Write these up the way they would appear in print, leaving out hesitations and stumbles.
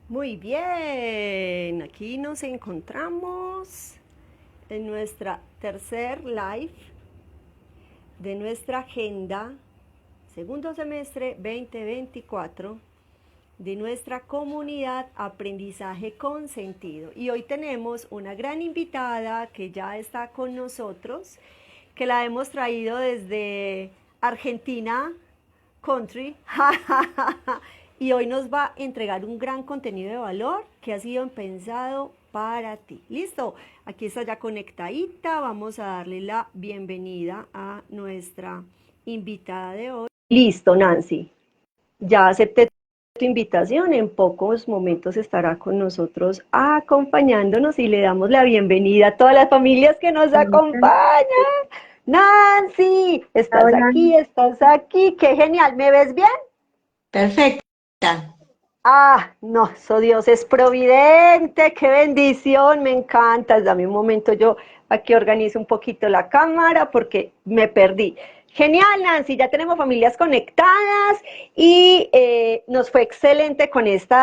Muy bien, aquí nos encontramos en nuestra tercer live de nuestra agenda, segundo semestre 2024, de nuestra comunidad Aprendizaje con Sentido. Y hoy tenemos una gran invitada que ya está con nosotros, que la hemos traído desde Argentina, Country, y hoy nos va a entregar un gran contenido de valor que ha sido pensado para ti. ¿Listo? Aquí está ya conectadita, vamos a darle la bienvenida a nuestra invitada de hoy. Listo, Nancy, ya acepté tu invitación, en pocos momentos estará con nosotros acompañándonos y le damos la bienvenida a todas las familias que nos acompañan. Nancy, Hola, estás aquí, qué genial, ¿me ves bien? perfecta. Ah, no, eso Dios es providente, qué bendición, me encanta. Dame un momento, yo aquí organizo un poquito la cámara porque me perdí. Genial, Nancy, ya tenemos familias conectadas y nos fue excelente con este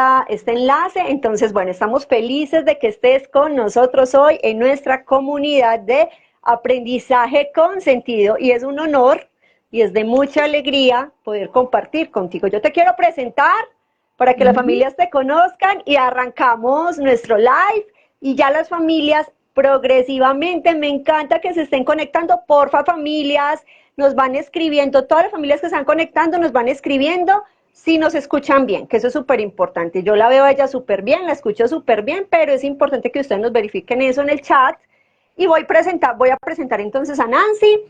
enlace. Entonces, bueno, estamos felices de que estés con nosotros hoy en nuestra comunidad de aprendizaje con sentido y es un honor y es de mucha alegría poder compartir contigo. Yo te quiero presentar para que las Ujú. familias te conozcan y arrancamos nuestro live y ya las familias progresivamente, me encanta que se estén conectando, porfa familias, nos van escribiendo, todas las familias que están conectando nos van escribiendo si nos escuchan bien, que eso es súper importante. Yo la veo a ella súper bien, la escucho súper bien, pero es importante que ustedes nos verifiquen eso en el chat y voy a presentar entonces a Nancy.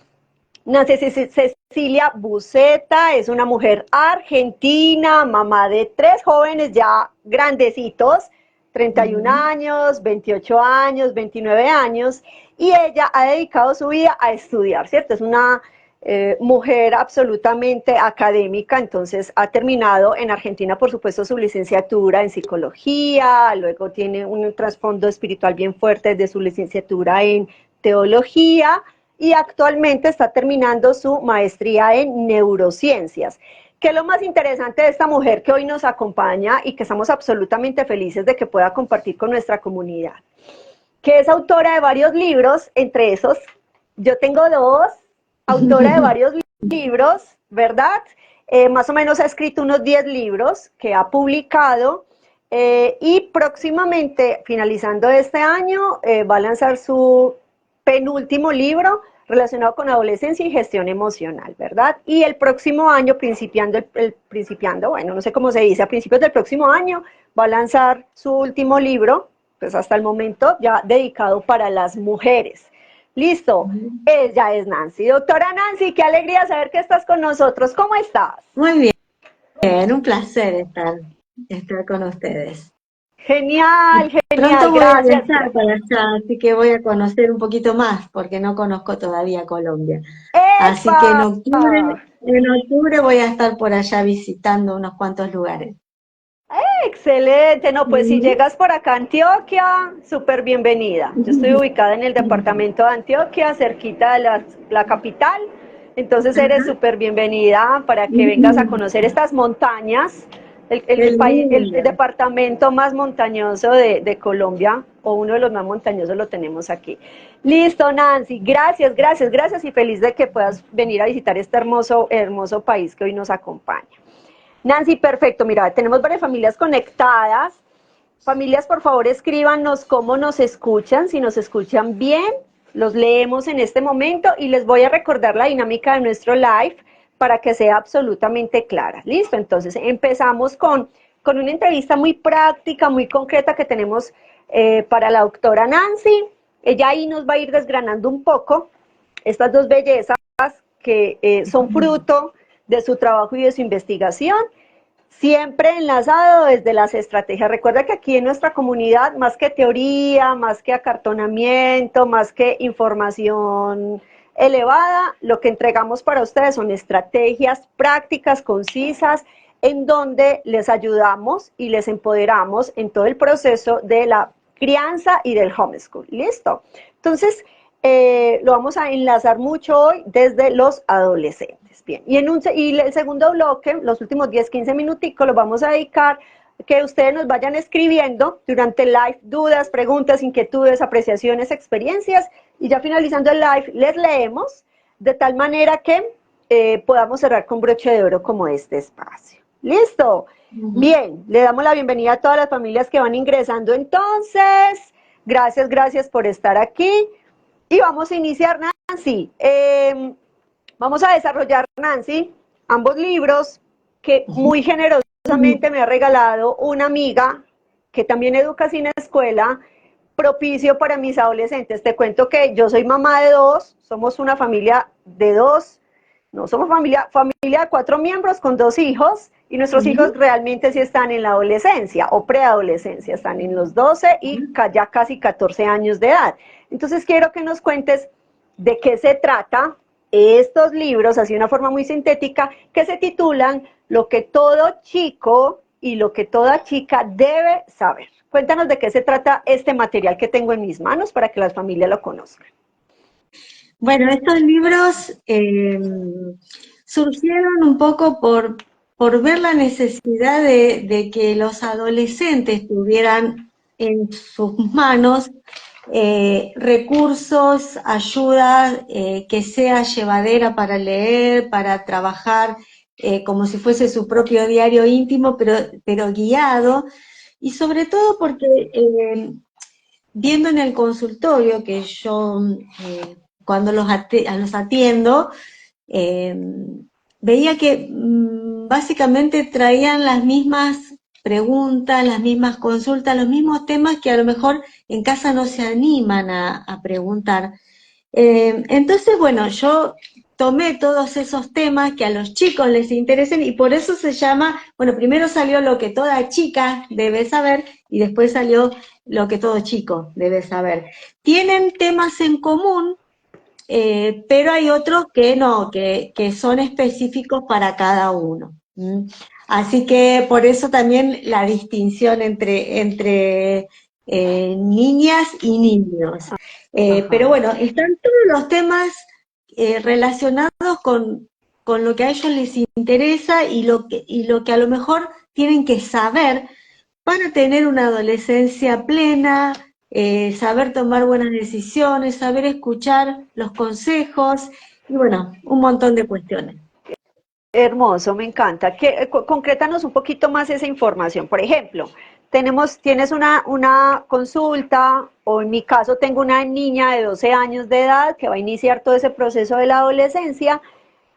Nace Cecilia Buceta, es una mujer argentina, mamá de tres jóvenes ya grandecitos, 31 Ujú. años, 28 años, 29 años, y ella ha dedicado su vida a estudiar, ¿cierto? Es una mujer absolutamente académica, entonces ha terminado en Argentina, por supuesto, su licenciatura en psicología, luego tiene un trasfondo espiritual bien fuerte de su licenciatura en teología, y actualmente está terminando su maestría en neurociencias. ¿Qué es lo más interesante de esta mujer que hoy nos acompaña y que estamos absolutamente felices de que pueda compartir con nuestra comunidad? Que es autora de varios libros, entre esos yo tengo dos, autora de varios libros, ¿verdad? Más o menos ha escrito unos 10 libros que ha publicado y próximamente, finalizando este año, va a lanzar su penúltimo libro relacionado con adolescencia y gestión emocional, ¿verdad? Y el próximo año, principiando, bueno, no sé cómo se dice, a principios del próximo año, va a lanzar su último libro, pues hasta el momento ya dedicado para las mujeres. Listo, ella es Nancy. Doctora Nancy, qué alegría saber que estás con nosotros. ¿Cómo estás? Muy bien, un placer estar con ustedes. Genial, Pronto genial, voy a gracias, viajar gracias. para allá, así que voy a conocer un poquito más, porque no conozco todavía Colombia. Así que ¡Epa! en octubre voy a estar por allá visitando unos cuantos lugares. Excelente, no, pues si Ujú. llegas por acá a Antioquia, súper bienvenida. Yo estoy ubicada en el departamento de Antioquia, cerquita de la capital, entonces eres Ajá. súper bienvenida para que vengas a conocer estas montañas, Qué el lindo. departamento más montañoso de Colombia, o uno de los más montañosos lo tenemos aquí. Listo, Nancy, gracias, gracias, gracias y feliz de que puedas venir a visitar este hermoso, hermoso país que hoy nos acompaña. Nancy, perfecto. Mira, tenemos varias familias conectadas. Familias, por favor, escríbanos cómo nos escuchan, si nos escuchan bien. Los leemos en este momento y les voy a recordar la dinámica de nuestro live para que sea absolutamente clara. Listo, entonces empezamos con una entrevista muy práctica, muy concreta que tenemos para la doctora Nancy. Ella ahí nos va a ir desgranando un poco estas dos bellezas que son fruto de su trabajo y de su investigación, siempre enlazado desde las estrategias. Recuerda que aquí en nuestra comunidad, más que teoría, más que acartonamiento, más que información elevada, lo que entregamos para ustedes son estrategias prácticas, concisas, en donde les ayudamos y les empoderamos en todo el proceso de la crianza y del homeschool. ¿Listo? Entonces, lo vamos a enlazar mucho hoy desde los adolescentes. Bien, y el segundo bloque, los últimos 10, 15 minuticos, los vamos a dedicar que ustedes nos vayan escribiendo durante el live dudas, preguntas, inquietudes, apreciaciones, experiencias, y ya finalizando el live les leemos de tal manera que podamos cerrar con broche de oro como este espacio. ¿Listo? Bien, le damos la bienvenida a todas las familias que van ingresando entonces. Gracias, gracias por estar aquí. Y vamos a iniciar, Nancy. Vamos a desarrollar, Nancy, ambos libros que muy generosamente me ha regalado una amiga que también educa sin escuela, propicio para mis adolescentes. Te cuento que yo soy mamá de dos, somos una familia de dos, no somos familia de 4 miembros con 2 hijos, y nuestros hijos realmente sí están en la adolescencia o preadolescencia, están en los 12 y ya casi 14 años de edad. Entonces quiero que nos cuentes de qué se trata estos libros, así de una forma muy sintética, que se titulan Lo que todo chico y lo que toda chica debe saber. Cuéntanos de qué se trata este material que tengo en mis manos para que las familias lo conozcan. Bueno, estos libros surgieron un poco por ver la necesidad de que los adolescentes tuvieran en sus manos recursos, ayuda que sea llevadera para leer, para trabajar, como si fuese su propio diario íntimo, pero guiado, y sobre todo porque viendo en el consultorio que yo cuando los atiendo, veía que básicamente traían las mismas preguntas, las mismas consultas, los mismos temas que a lo mejor en casa no se animan a preguntar. Entonces, bueno, yo tomé todos esos temas que a los chicos les interesen y por eso se llama, bueno, primero salió Lo que toda chica debe saber y después salió Lo que todo chico debe saber. Tienen temas en común, pero hay otros que no, que son específicos para cada uno. Así que por eso también la distinción entre niñas y niños. Pero bueno, están todos los temas relacionados con lo que a ellos les interesa y lo que a lo mejor tienen que saber para tener una adolescencia plena, saber tomar buenas decisiones, saber escuchar los consejos y bueno, un montón de cuestiones. Hermoso, me encanta. Concrétanos un poquito más esa información. Por ejemplo, tienes una consulta, o en mi caso tengo una niña de 12 años de edad que va a iniciar todo ese proceso de la adolescencia.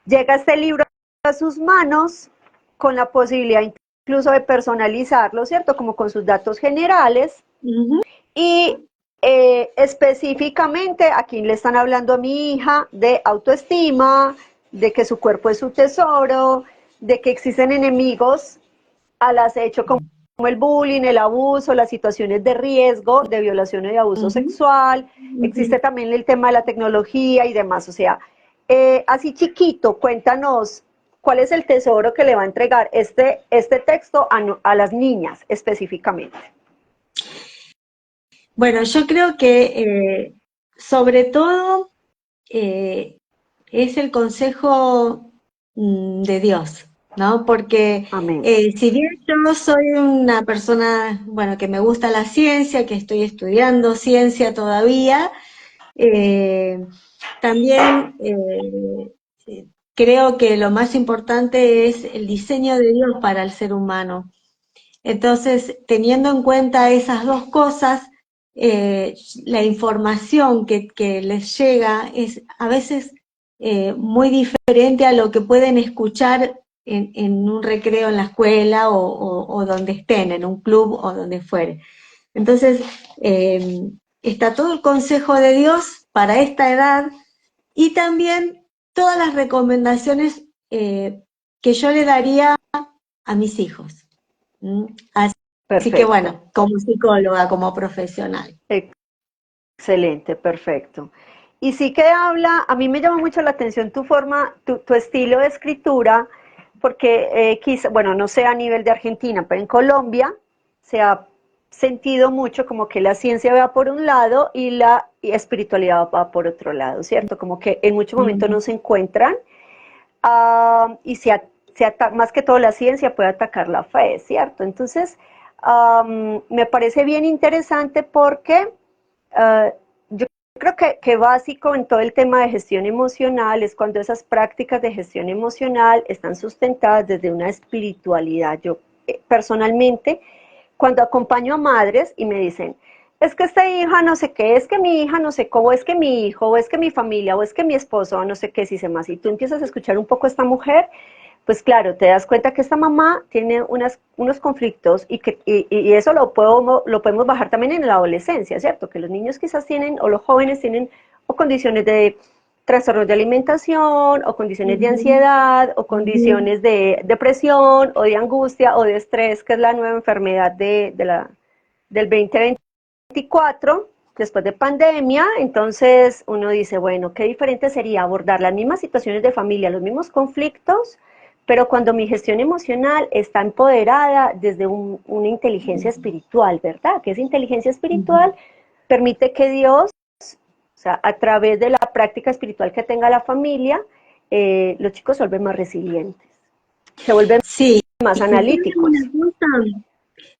Llega este libro a sus manos con la posibilidad incluso de personalizarlo, ¿cierto? Como con sus datos generales. Y específicamente aquí le están hablando a mi hija de autoestima, de que su cuerpo es su tesoro, de que existen enemigos al acecho como el bullying, el abuso, las situaciones de riesgo, de violación y de abuso sexual, existe también el tema de la tecnología y demás. O sea, así chiquito, cuéntanos cuál es el tesoro que le va a entregar este texto a las niñas específicamente. Bueno, yo creo que sobre todo es el consejo de Dios, ¿no? Porque si bien yo no soy una persona, bueno, que me gusta la ciencia, que estoy estudiando ciencia todavía, también creo que lo más importante es el diseño de Dios para el ser humano. Entonces, teniendo en cuenta esas dos cosas, la información que les llega es a veces muy diferente a lo que pueden escuchar en un recreo en la escuela o donde estén, en un club o donde fuere. Entonces, está todo el consejo de Dios para esta edad y también todas las recomendaciones que yo le daría a mis hijos. Así que bueno, como psicóloga, como profesional. Excelente, perfecto. Y sí que a mí me llama mucho la atención tu forma, tu estilo de escritura, porque quizá, bueno, no sé a nivel de Argentina, pero en Colombia se ha sentido mucho como que la ciencia va por un lado y la espiritualidad va por otro lado, ¿cierto? Como que en muchos momentos no se encuentran y se más que todo la ciencia puede atacar la fe, ¿cierto? Entonces, me parece bien interesante porque yo creo que básico en todo el tema de gestión emocional es cuando esas prácticas de gestión emocional están sustentadas desde una espiritualidad. Yo personalmente, cuando acompaño a madres y me dicen, es que esta hija no sé qué, es que mi hija no sé cómo, es que mi hijo, o es que mi familia, o es que mi esposo, o no sé qué, si se más, y tú empiezas a escuchar un poco a esta mujer, pues claro, te das cuenta que esta mamá tiene unos conflictos y eso lo podemos bajar también en la adolescencia, ¿cierto? Que los niños quizás tienen, o los jóvenes tienen, o condiciones de trastornos de alimentación, o condiciones de Ujú, ansiedad, o ujú. condiciones de depresión, o de angustia, o de estrés, que es la nueva enfermedad del 2024, después de pandemia. Entonces uno dice, bueno, qué diferente sería abordar las mismas situaciones de familia, los mismos conflictos, pero cuando mi gestión emocional está empoderada desde una inteligencia espiritual, ¿verdad? Que esa inteligencia espiritual permite que Dios, o sea, a través de la práctica espiritual que tenga la familia, los chicos se vuelven más resilientes, se vuelven Sí, más y ¿saben una analíticos. cosa?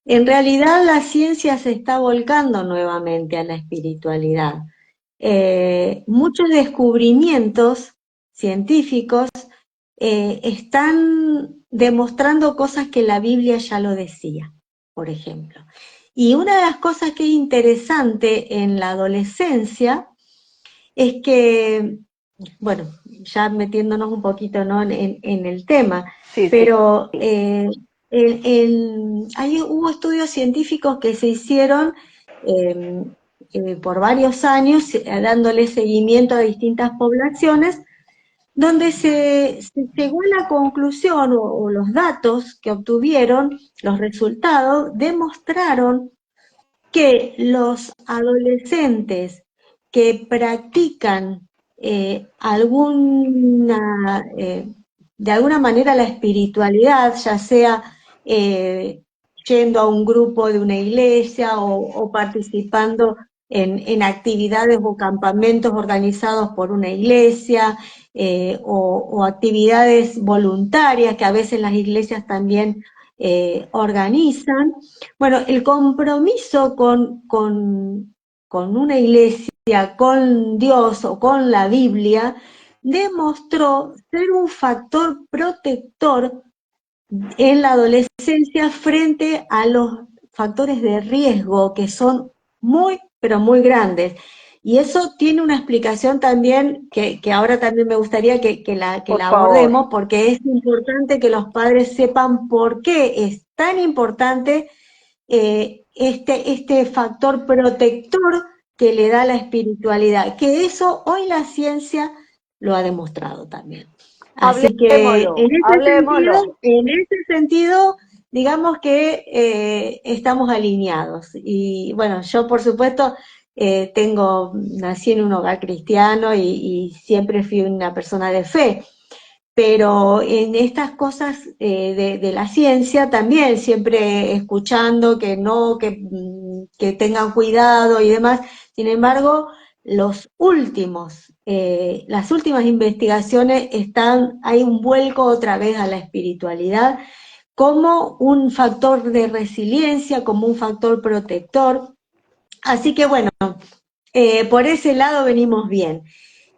En realidad la ciencia se está volcando nuevamente a la espiritualidad. Muchos descubrimientos científicos están demostrando cosas que la Biblia ya lo decía, por ejemplo. Y una de las cosas que es interesante en la adolescencia es que, bueno, ya metiéndonos un poquito, ¿no?, en el tema, Sí, sí. pero hubo estudios científicos que se hicieron eh, por varios años, dándole seguimiento a distintas poblaciones, donde se llegó a la conclusión, o los datos que obtuvieron, los resultados, demostraron que los adolescentes que practican de alguna manera la espiritualidad, ya sea eh, yendo a un grupo de una iglesia o participando en actividades o campamentos organizados por una iglesia, o actividades voluntarias que a veces las iglesias también organizan. Bueno, el compromiso con una iglesia, con Dios o con la Biblia, demostró ser un factor protector en la adolescencia frente a los factores de riesgo que son muy, pero muy grandes. Y eso tiene una explicación también que ahora también me gustaría que Por la favor. abordemos, porque es importante que los padres sepan por qué es tan importante este factor protector que le da la espiritualidad, que eso hoy la ciencia lo ha demostrado también. Así que Hablemoslo, hablemoslo. en ese sentido, digamos que estamos alineados. Y bueno, yo por supuesto nací en un hogar cristiano y siempre fui una persona de fe, pero en estas cosas de la ciencia también, siempre escuchando que no, que tengan cuidado y demás. Sin embargo, las últimas investigaciones hay un vuelco otra vez a la espiritualidad como un factor de resiliencia, como un factor protector. Así que bueno, por ese lado venimos bien.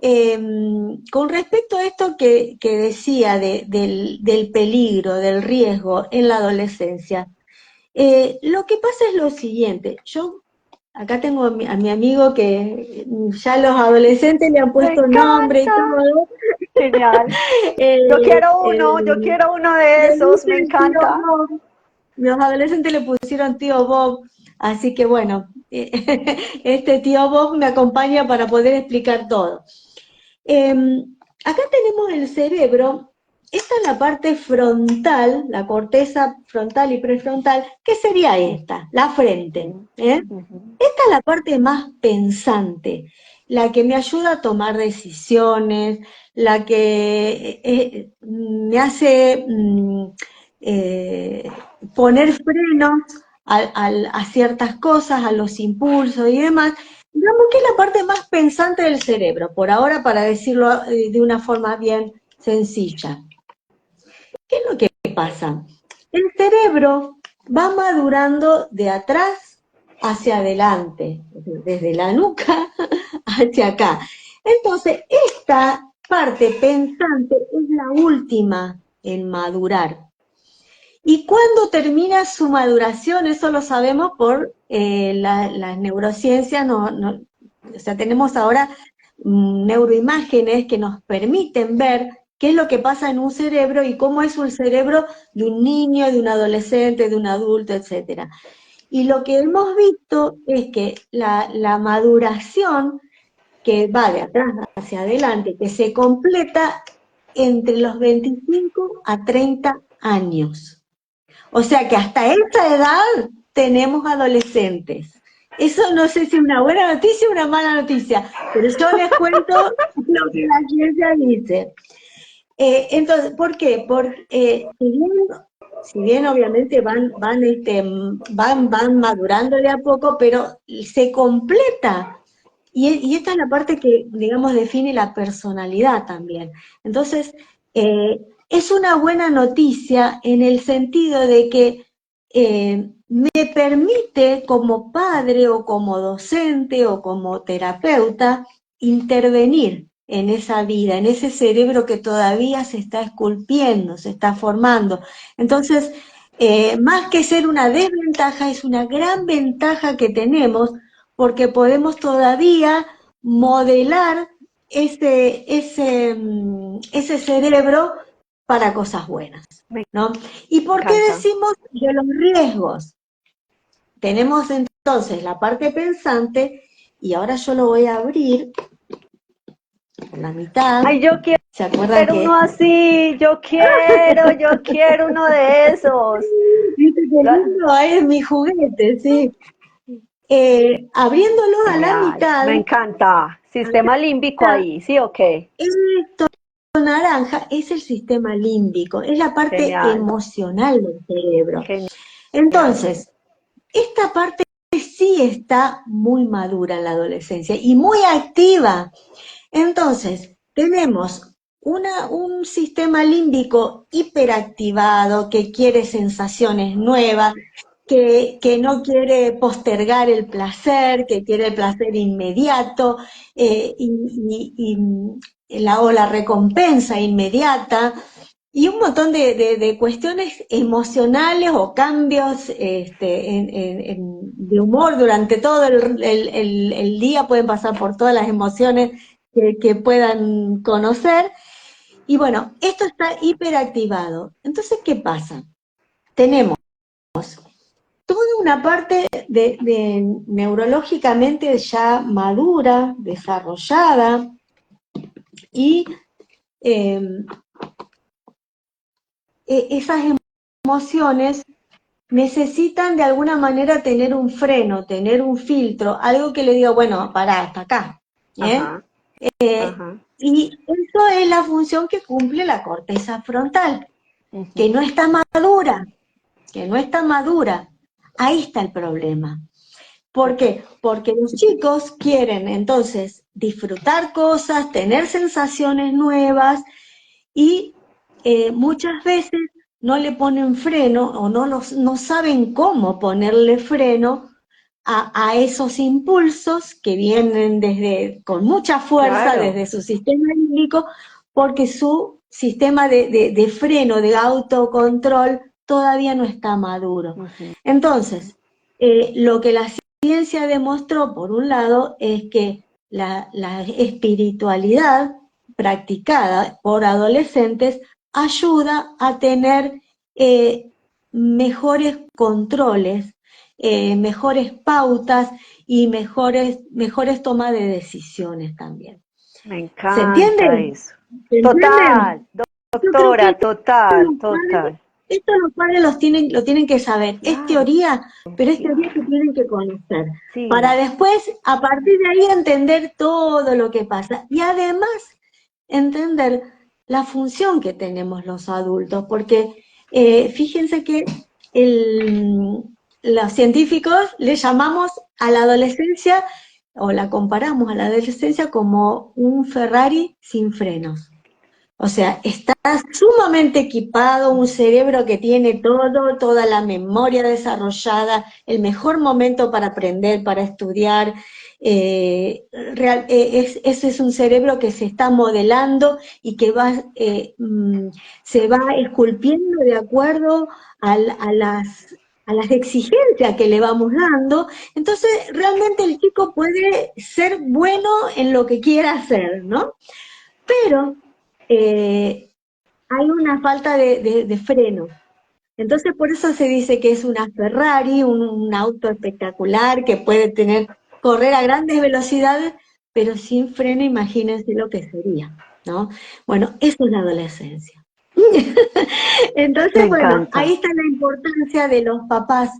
Eh, con respecto a esto que decía del peligro, del riesgo en la adolescencia, lo que pasa es lo siguiente. Yo acá tengo a mi amigo que ya los adolescentes le han Me puesto nombre y encanta. todo. Genial. Eh, Yo eh, quiero uno de le esos, me dicen tío encanta. Bob. Los adolescentes le pusieron tío Bob, así que bueno, este tío Bob me acompaña para poder explicar todo. Eh, Acá tenemos el cerebro, esta es la parte frontal, la corteza frontal y prefrontal, ¿qué sería esta? La frente. ¿Eh? Esta es la parte más pensante, la que me ayuda a tomar decisiones, la que me hace poner frenos a ciertas cosas, a los impulsos y demás. Digamos que es la parte más pensante del cerebro, por ahora, para decirlo de una forma bien sencilla. ¿Qué es lo que pasa? El cerebro va madurando de atrás hacia adelante, desde la nuca hacia acá. Entonces, esta parte pensante es la última en madurar. ¿Y cuándo termina su maduración? Eso lo sabemos por las neurociencias. O sea, tenemos ahora neuroimágenes que nos permiten ver qué es lo que pasa en un cerebro y cómo es el cerebro de un niño, de un adolescente, de un adulto, etc. Y lo que hemos visto es que la maduración que va de atrás hacia adelante, que se completa entre los 25 a 30 años. O sea que hasta esa edad tenemos adolescentes. Eso no sé si es una buena noticia o una mala noticia, pero yo les cuento lo que la ciencia dice. Entonces, ¿por qué? Porque si bien obviamente van madurando de a poco, pero se completa. Y esta es la parte que, digamos, define la personalidad también. Entonces, es una buena noticia en el sentido de que me permite como padre o como docente o como terapeuta intervenir en esa vida, en ese cerebro que todavía se está esculpiendo, se está formando. Entonces, más que ser una desventaja, es una gran ventaja que tenemos porque podemos todavía modelar ese cerebro para cosas buenas, ¿no? ¿Y por qué decimos de los riesgos? Tenemos entonces la parte pensante, y ahora yo lo voy a abrir por la mitad. Ay, yo quiero ¿Se acuerdan que uno así, yo quiero uno de esos. Viste qué lindo, ahí es mi juguete, sí. Abriéndolo a la mitad, Me encanta. Sistema límbico ahí, ¿sí o qué? esto naranja es el sistema límbico, es la parte Genial. emocional del cerebro. Genial. Entonces, esta parte sí está muy madura en la adolescencia y muy activa. Entonces, tenemos un sistema límbico hiperactivado que quiere sensaciones nuevas, que no quiere postergar el placer, que quiere el placer inmediato o la recompensa inmediata, y un montón de cuestiones emocionales o cambios de humor durante todo el día, pueden pasar por todas las emociones que puedan conocer. Y bueno, esto está hiperactivado. Entonces, ¿qué pasa? Tenemos toda una parte neurológicamente ya madura, desarrollada, y esas emociones necesitan de alguna manera tener un freno, tener un filtro, algo que le diga, bueno, pará, hasta acá. Ajá. Y eso es la función que cumple la corteza frontal, que no está madura, Ahí está el problema. ¿Por qué? Porque los chicos quieren entonces disfrutar cosas, tener sensaciones nuevas y muchas veces no le ponen freno o no saben cómo ponerle freno a esos impulsos que vienen con mucha fuerza desde su sistema límbico, porque su sistema de freno, de autocontrol, todavía no está maduro. Entonces, lo que la ciencia demostró, por un lado, es que la espiritualidad practicada por adolescentes ayuda a tener mejores controles, mejores pautas y mejores tomas de decisiones también. Me encanta. ¿Se entiende? Eso. Total, doctora, total. Esto los padres lo tienen que saber. Es teoría, pero es teoría que tienen que conocer. Sí. Para después, a partir de ahí, entender todo lo que pasa. Y además, entender la función que tenemos los adultos. Porque fíjense que los científicos le llamamos a la adolescencia, o la comparamos a la adolescencia como un Ferrari sin frenos. O sea, está sumamente equipado, un cerebro que tiene todo, toda la memoria desarrollada, el mejor momento para aprender, para estudiar. Ese es un cerebro que se está modelando y que se va esculpiendo de acuerdo a las exigencias que le vamos dando. Entonces, realmente el chico puede ser bueno en lo que quiera hacer, ¿no? Pero hay una falta de freno. Entonces por eso se dice que es una Ferrari, un auto espectacular que puede correr a grandes velocidades, pero sin freno, imagínense lo que sería, ¿no? Bueno, eso es la adolescencia. Me Entonces, bueno, encanta. ahí está la importancia de los papás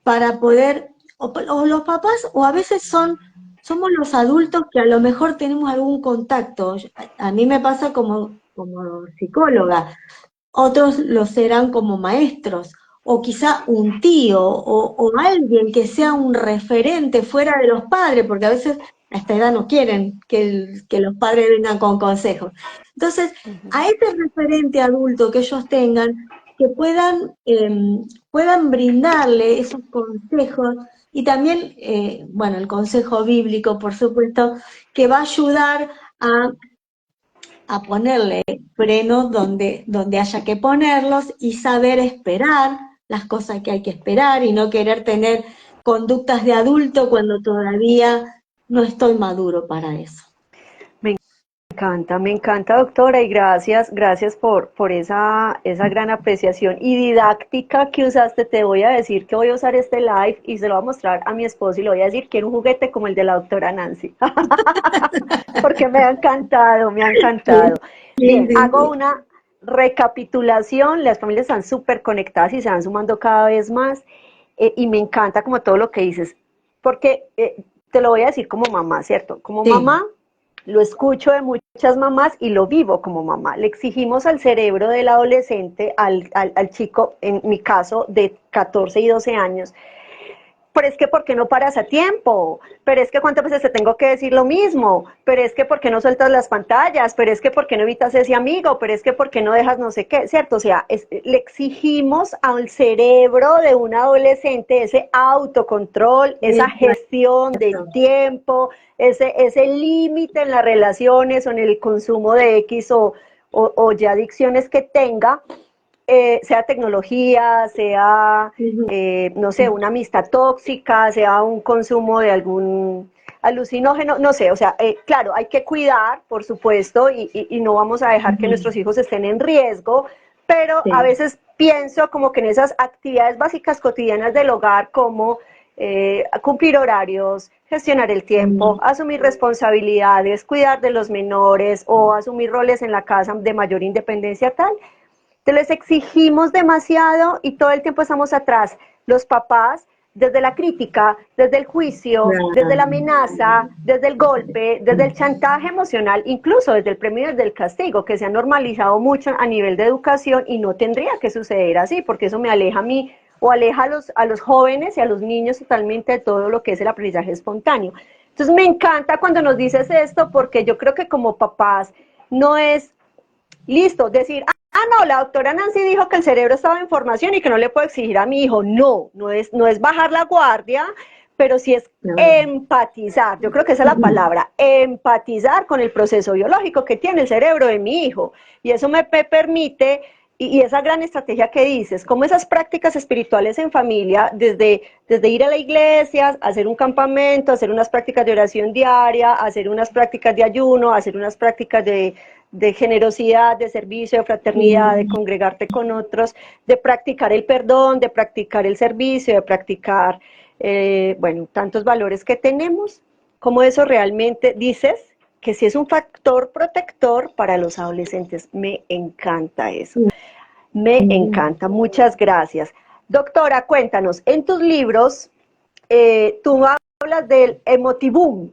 para poder, o los papás, o a veces somos los adultos que a lo mejor tenemos algún contacto. A mí me pasa como psicóloga, otros lo serán como maestros, o quizá un tío, o alguien que sea un referente fuera de los padres, porque a veces a esta edad no quieren que los padres vengan con consejos. Entonces, a ese referente adulto que ellos tengan, que puedan brindarle esos consejos, y también, bueno, el consejo bíblico, por supuesto, que va a ayudar a ponerle frenos donde haya que ponerlos y saber esperar las cosas que hay que esperar y no querer tener conductas de adulto cuando todavía no estoy maduro para eso. Me encanta, doctora, y gracias por esa gran apreciación y didáctica que usaste. Te voy a decir que voy a usar este live y se lo voy a mostrar a mi esposo y le voy a decir, quiero un juguete como el de la doctora Nancy, porque me ha encantado, me ha Sí, encantado. sí, Bien, sí, hago sí. una recapitulación, las familias están súper conectadas y se van sumando cada vez más, y me encanta como todo lo que dices, porque te lo voy a decir como mamá, ¿cierto? Como Sí. mamá, lo escucho de muchas mamás y lo vivo como mamá. Le exigimos al cerebro del adolescente, al chico, en mi caso, de 14 y 12 años, pero es que ¿por qué no paras a tiempo? Pero es que ¿cuántas veces te tengo que decir lo mismo? Pero es que ¿por qué no sueltas las pantallas? Pero es que ¿por qué no evitas ese amigo? Pero es que ¿por qué no dejas no sé qué? ¿Cierto? O sea, le exigimos al cerebro de un adolescente ese autocontrol, esa gestión del Exacto. tiempo, ese límite en las relaciones o en el consumo de X o ya adicciones que tenga, sea tecnología, sea, Ujú. no sé, una amistad tóxica, sea un consumo de algún alucinógeno, no sé, o sea, claro, hay que cuidar, por supuesto, y no vamos a dejar que Ujú. nuestros hijos estén en riesgo, pero a Sí. veces pienso como que en esas actividades básicas cotidianas del hogar, como cumplir horarios, gestionar el tiempo, Ujú. asumir responsabilidades, cuidar de los menores o asumir roles en la casa de mayor independencia tal, te les exigimos demasiado y todo el tiempo estamos atrás. Los papás, desde la crítica, desde el juicio, desde la Claro. amenaza, desde el golpe, desde el chantaje emocional, incluso desde el premio y desde el castigo, que se ha normalizado mucho a nivel de educación y no tendría que suceder así, porque eso me aleja a mí o aleja a los jóvenes y a los niños totalmente de todo lo que es el aprendizaje espontáneo. Entonces me encanta cuando nos dices esto, porque yo creo que como papás no es listo, decir, no, la doctora Nancy dijo que el cerebro estaba en formación y que no le puedo exigir a mi hijo. No, no es bajar la guardia, pero sí es No. empatizar. Yo creo que esa es la palabra, empatizar con el proceso biológico que tiene el cerebro de mi hijo. Y eso me permite, y esa gran estrategia que dices, como esas prácticas espirituales en familia, desde ir a la iglesia, hacer un campamento, hacer unas prácticas de oración diaria, hacer unas prácticas de ayuno, hacer unas prácticas de generosidad, de servicio, de fraternidad, de Ujú. congregarte con otros, de practicar el perdón, de practicar el servicio, de practicar, bueno, tantos valores que tenemos, como eso realmente dices que si es un factor protector para los adolescentes. Me encanta eso, me Ujú. encanta, muchas gracias. Doctora, cuéntanos, en tus libros tú hablas del emotivum,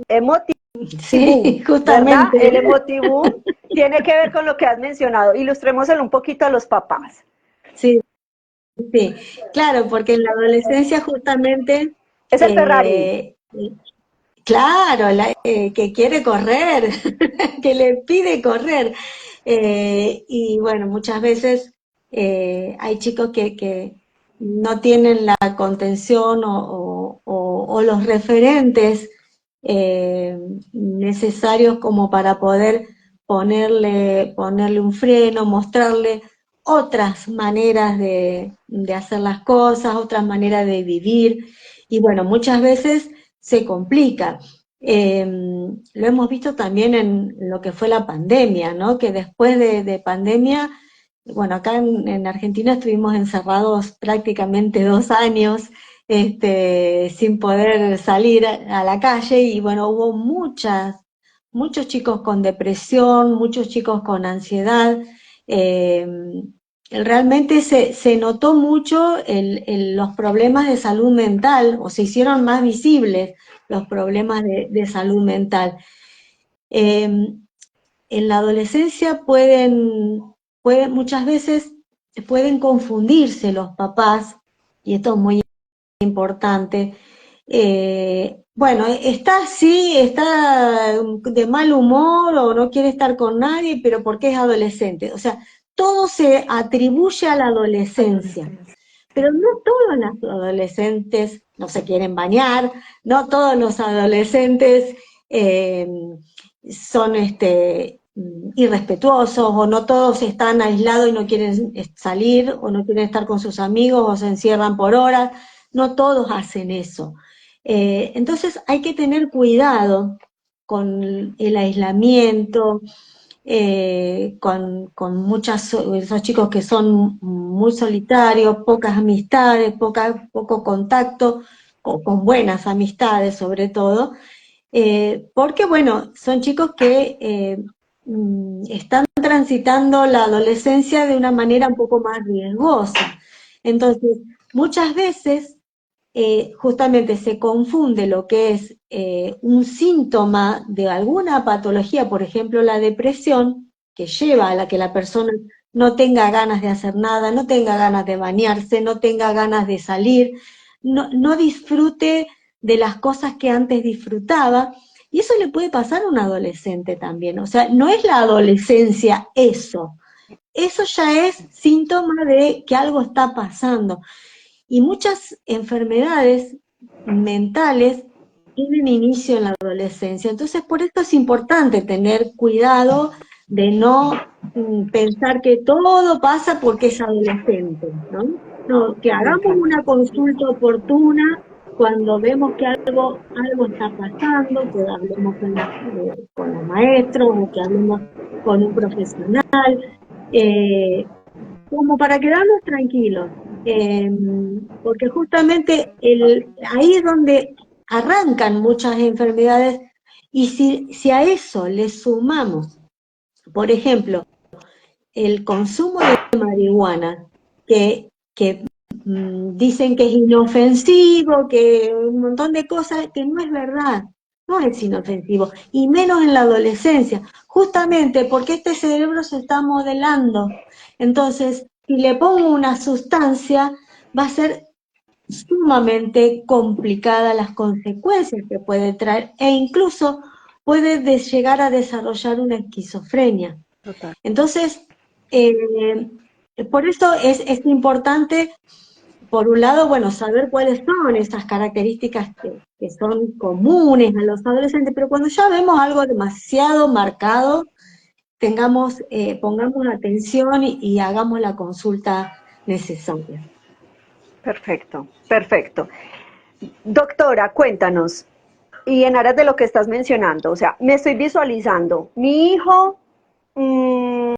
emotivum, Sí, ¿verdad? El justamente. emotivum tiene que ver con lo que has mencionado. Ilustrémoselo un poquito a los papás. Sí, sí, claro, porque en la adolescencia justamente, Es el Ferrari. eh, claro, que quiere correr, que le pide correr. Y bueno, muchas veces hay chicos que no tienen la contención o los referentes necesarios como para poder ponerle un freno, mostrarle otras maneras de hacer las cosas, otras maneras de vivir, y bueno, muchas veces se complica. Lo hemos visto también en lo que fue la pandemia, ¿no? Que después de pandemia, bueno, acá en Argentina estuvimos encerrados prácticamente 2 años, sin poder salir a la calle, y bueno, hubo muchos chicos con depresión, muchos chicos con ansiedad. eh, Realmente se notó mucho los problemas de salud mental, o se hicieron más visibles los problemas de salud mental. Eh, en la adolescencia muchas veces pueden confundirse los papás, y esto es muy importante. Bueno, está de mal humor o no quiere estar con nadie, pero porque es adolescente. O sea, todo se atribuye a la adolescencia. Pero no todos los adolescentes no se quieren bañar, no todos los adolescentes eh, son irrespetuosos, o no todos están aislados y no quieren salir, o no quieren estar con sus amigos, o se encierran por horas. No todos hacen eso. Entonces hay que tener cuidado con el aislamiento, con esos chicos que son muy solitarios, pocas amistades, poco contacto, o con buenas amistades sobre todo, porque bueno, son chicos que están transitando la adolescencia de una manera un poco más riesgosa. Entonces, muchas veces justamente se confunde lo que es un síntoma de alguna patología, por ejemplo la depresión, que lleva a la que la persona no tenga ganas de hacer nada, no tenga ganas de bañarse, no tenga ganas de salir, no disfrute de las cosas que antes disfrutaba, y eso le puede pasar a un adolescente también. O sea, no es la adolescencia eso ya es síntoma de que algo está pasando. Y muchas enfermedades mentales tienen inicio en la adolescencia. Entonces, por esto es importante tener cuidado de no pensar que todo pasa porque es adolescente, ¿no? No, que Me hagamos encanta. una consulta oportuna cuando vemos que algo está pasando, que hablemos con los maestros, o que hablemos con un profesional, eh, como para quedarnos tranquilos, porque justamente ahí es donde arrancan muchas enfermedades. Y si a eso le sumamos, por ejemplo, el consumo de marihuana, que dicen que es inofensivo, que un montón de cosas, que no es verdad, no es inofensivo, y menos en la adolescencia, justamente porque este cerebro se está modelando. Entonces, si le pongo una sustancia, va a ser sumamente complicada las consecuencias que puede traer, e incluso puede llegar a desarrollar una esquizofrenia. Total. Entonces, eh, por eso es importante, por un lado, bueno, saber cuáles son esas características que son comunes a los adolescentes, pero cuando ya vemos algo demasiado marcado, pongamos atención y hagamos la consulta necesaria. Perfecto, perfecto. Doctora, cuéntanos, y en aras de lo que estás mencionando, o sea, me estoy visualizando, mi hijo, mmm,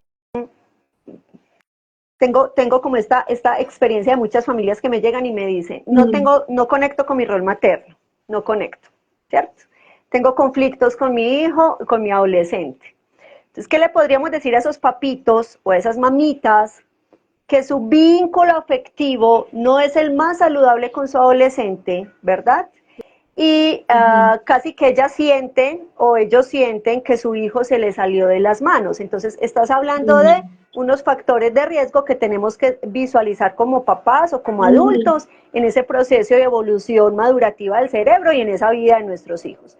tengo como esta experiencia de muchas familias que me llegan y me dicen, no conecto con mi rol materno, no conecto, ¿cierto? Tengo conflictos con mi hijo, con mi adolescente. Entonces, ¿qué le podríamos decir a esos papitos o a esas mamitas que su vínculo afectivo no es el más saludable con su adolescente, ¿verdad? Y casi que ellas sienten o ellos sienten que su hijo se le salió de las manos. Entonces, estás hablando de unos factores de riesgo que tenemos que visualizar como papás o como adultos en ese proceso de evolución madurativa del cerebro y en esa vida de nuestros hijos.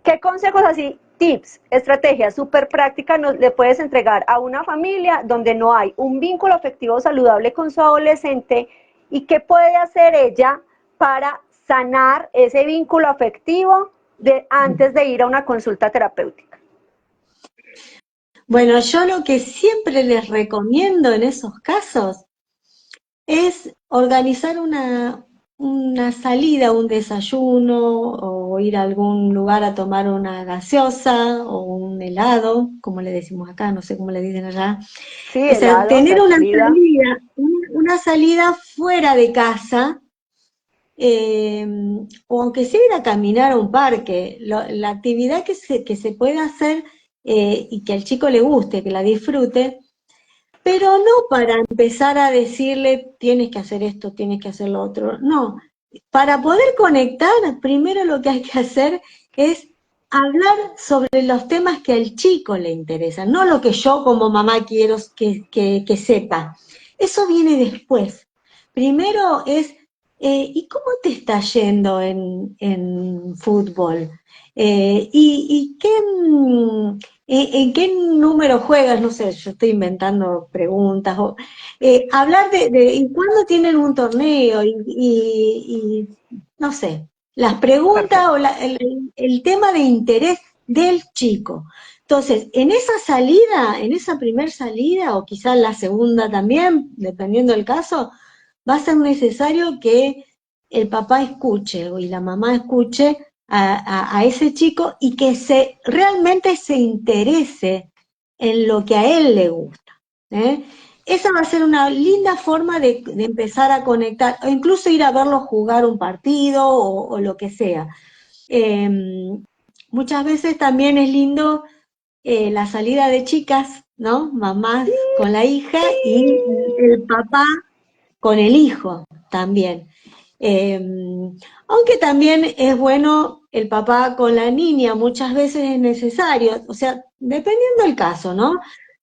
¿Qué consejos así tips, estrategias súper prácticas le puedes entregar a una familia donde no hay un vínculo afectivo saludable con su adolescente y qué puede hacer ella para sanar ese vínculo afectivo antes de ir a una consulta terapéutica? Bueno, yo lo que siempre les recomiendo en esos casos es organizar una salida, un desayuno, o ir a algún lugar a tomar una gaseosa o un helado, como le decimos acá, no sé cómo le dicen allá. Sí, O sea, helado, tener la salida. una salida fuera de casa, o aunque sea ir a caminar a un parque, la actividad que se puede hacer y que al chico le guste, que la disfrute, pero no para empezar a decirle tienes que hacer esto, tienes que hacer lo otro, no. Para poder conectar, primero lo que hay que hacer es hablar sobre los temas que al chico le interesan, no lo que yo como mamá quiero que sepa. Eso viene después. Primero es, ¿y cómo te está yendo en fútbol? ¿Y qué, en qué número juegas? No sé, yo estoy inventando preguntas. Hablar ¿y cuándo tienen un torneo? No sé, las preguntas o Perfecto. el tema de interés del chico. Entonces, en esa primer salida, o quizás la segunda también, dependiendo del caso, va a ser necesario que el papá escuche y la mamá escuche a ese chico y que realmente se interese en lo que a él le gusta. ¿eh? Esa va a ser una linda forma de empezar a conectar, o incluso ir a verlo jugar un partido o lo que sea. Eh, Muchas veces también es lindo la salida de chicas, ¿no? Mamás con la hija y el papá con el hijo también. Eh, Aunque también es bueno el papá con la niña, muchas veces es necesario, o sea, dependiendo del caso, ¿no?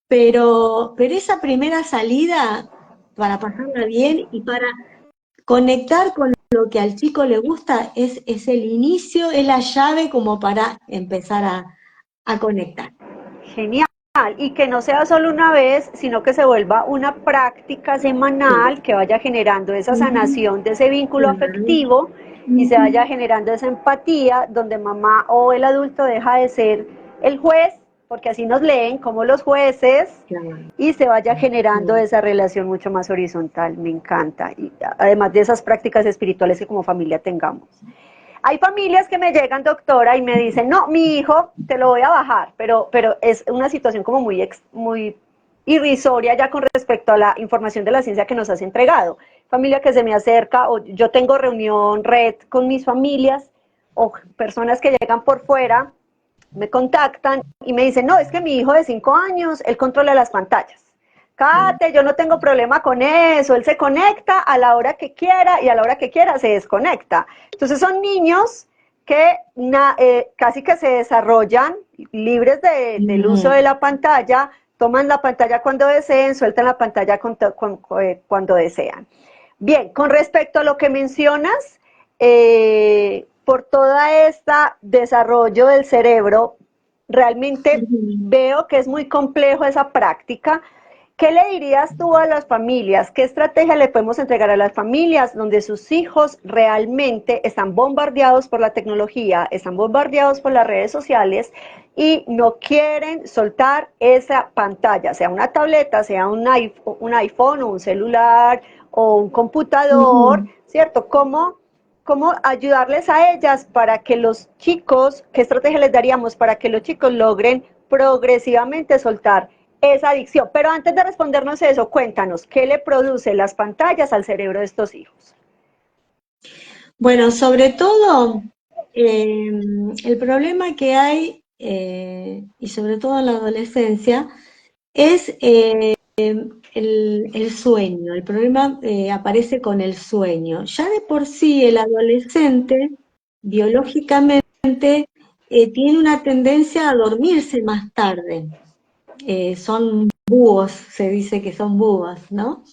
Pero esa primera salida para pasarla bien y para conectar con lo que al chico le gusta es el inicio, es la llave como para empezar a conectar. Genial. Y que no sea solo una vez, sino que se vuelva una práctica Sí. semanal que vaya generando esa Ujú. sanación de ese vínculo Claro. afectivo y se vaya Ujú. generando esa empatía donde mamá o el adulto deja de ser el juez, porque así nos leen como los jueces, Claro. y se vaya generando Claro. esa relación mucho más horizontal. Me encanta. Y además de esas prácticas espirituales que como familia tengamos. Hay familias que me llegan, doctora, y me dicen, no, mi hijo, te lo voy a bajar, pero es una situación como muy irrisoria ya con respecto a la información de la ciencia que nos has entregado. Familia que se me acerca, o yo tengo reunión, red con mis familias, o personas que llegan por fuera, me contactan y me dicen, no, es que mi hijo de 5 años, él controla las pantallas. Kate, yo no tengo problema con eso, él se conecta a la hora que quiera y a la hora que quiera se desconecta. Entonces son niños que casi que se desarrollan libres del uso de Ujú. la pantalla, toman la pantalla cuando deseen, sueltan la pantalla cuando desean. Bien, con respecto a lo que mencionas, por toda esta desarrollo del cerebro, realmente Ujú. veo que es muy complejo esa práctica. ¿Qué le dirías tú a las familias? ¿Qué estrategia le podemos entregar a las familias donde sus hijos realmente están bombardeados por la tecnología, están bombardeados por las redes sociales y no quieren soltar esa pantalla, sea una tableta, sea un iPhone o un celular o un computador, Ujú. ¿cierto? ¿Cómo ayudarles a ellas para que los chicos, qué estrategia les daríamos para que los chicos logren progresivamente soltar esa adicción? Pero antes de respondernos eso, cuéntanos, ¿qué le produce las pantallas al cerebro de estos hijos? Bueno, sobre todo, eh, el problema que hay, y sobre todo en la adolescencia, es el sueño. El problema aparece con el sueño. Ya de por sí el adolescente, biológicamente, tiene una tendencia a dormirse más tarde. Son búhos, se dice que son búhos, ¿no?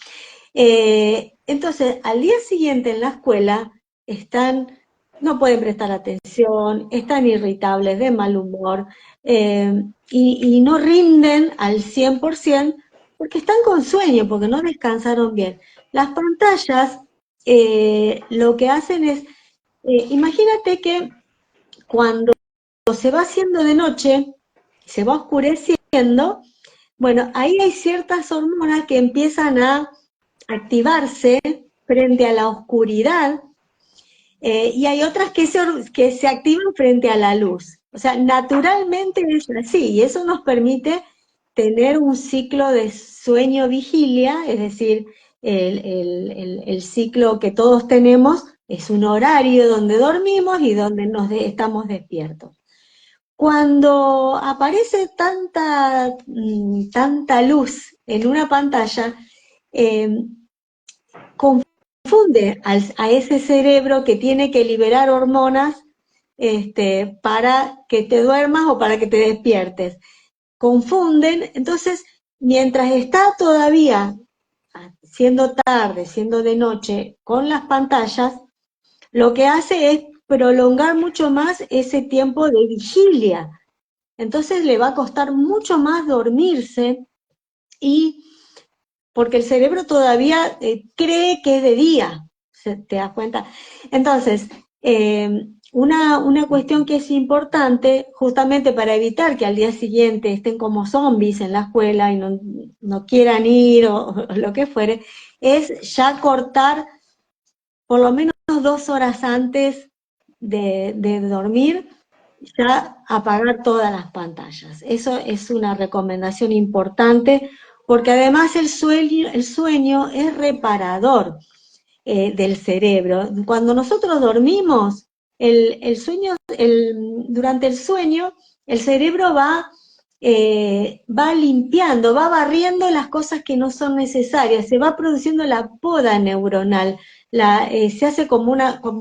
Entonces, al día siguiente en la escuela están no pueden prestar atención, están irritables, de mal humor, y no rinden al 100% porque están con sueño, porque no descansaron bien. Las pantallas lo que hacen es, imagínate que cuando se va haciendo de noche, se va oscureciendo, bueno, ahí hay ciertas hormonas que empiezan a activarse frente a la oscuridad, y hay otras que se activan frente a la luz. O sea, naturalmente es así, y eso nos permite tener un ciclo de sueño-vigilia, es decir, el ciclo que todos tenemos es un horario donde dormimos y donde estamos despiertos. Cuando aparece tanta luz en una pantalla, eh, confunde a ese cerebro que tiene que liberar hormonas para que te duermas o para que te despiertes. Confunden, entonces, mientras está todavía siendo tarde, siendo de noche, con las pantallas, lo que hace es prolongar mucho más ese tiempo de vigilia. Entonces le va a costar mucho más dormirse, y porque el cerebro todavía cree que es de día, ¿te das cuenta? Entonces, una cuestión que es importante, justamente para evitar que al día siguiente estén como zombies en la escuela y no quieran ir o lo que fuere, es ya cortar por lo menos 2 horas antes de dormir, ya apagar todas las pantallas. Eso es una recomendación importante, porque además el sueño es reparador del cerebro. Cuando nosotros dormimos, durante el sueño, el cerebro va limpiando, va barriendo las cosas que no son necesarias, se va produciendo la poda neuronal. Se hace como